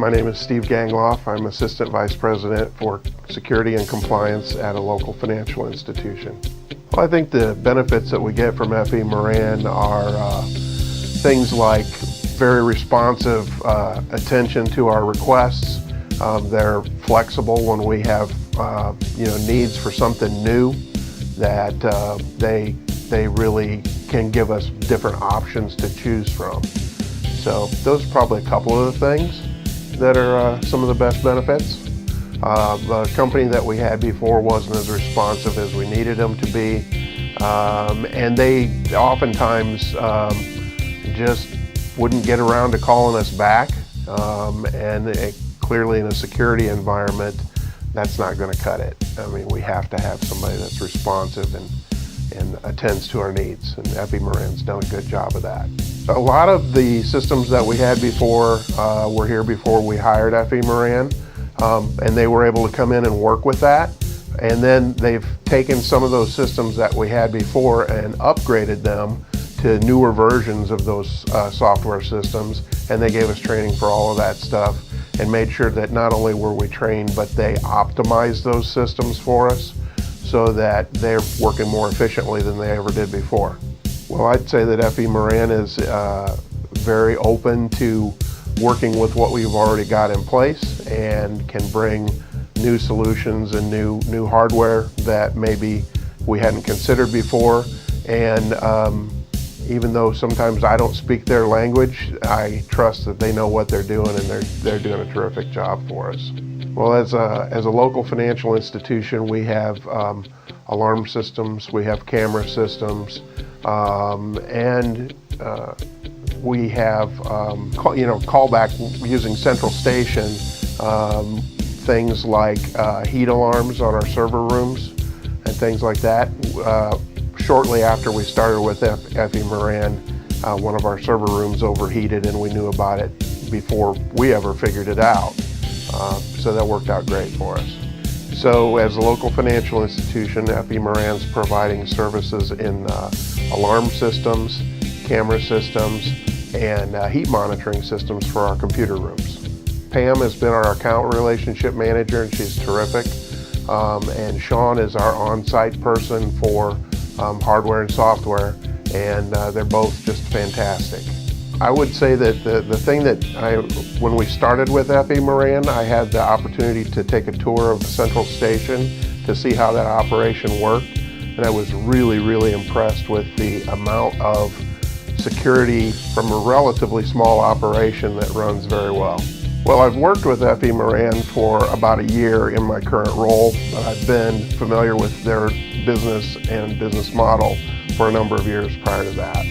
My name is Steve Gangloff. I'm Assistant Vice President for Security and Compliance at a local financial institution. Well, I think the benefits that we get from FE Moran are things like very responsive attention to our requests. They're flexible when we have needs for something new, that they really can give us different options to choose from. So those are probably a couple of the things that are some of the best benefits. The company that we had before wasn't as responsive as we needed them to be, and they oftentimes just wouldn't get around to calling us back, and clearly in a security environment, that's not going to cut it. I mean, we have to have somebody that's responsive and attends to our needs, and FE Moran's done a good job of that. A lot of the systems that we had before were here before we hired FE Moran, and they were able to come in and work with that. And then they've taken some of those systems that we had before and upgraded them to newer versions of those software systems, and they gave us training for all of that stuff and made sure that not only were we trained, but they optimized those systems for us so that they're working more efficiently than they ever did before. Well, I'd say that FE Moran is very open to working with what we've already got in place and can bring new solutions and new hardware that maybe we hadn't considered before. And even though sometimes I don't speak their language, I trust that they know what they're doing, and they're doing a terrific job for us. Well, as a local financial institution, we have alarm systems, we have camera systems, and we have callback using Central Station, things like heat alarms on our server rooms and things like that. Shortly after we started with FE Moran, one of our server rooms overheated, and we knew about it before we ever figured it out. So that worked out great for us. So as a local financial institution, FE Moran's providing services in alarm systems, camera systems, and heat monitoring systems for our computer rooms. Pam has been our account relationship manager, and she's terrific. And Sean is our on-site person for hardware and software, and they're both just fantastic. I would say that the thing that when we started with FE Moran, I had the opportunity to take a tour of Central Station to see how that operation worked, and I was really, really impressed with the amount of security from a relatively small operation that runs very well. Well, I've worked with FE Moran for about a year in my current role, but I've been familiar with their business and business model for a number of years prior to that.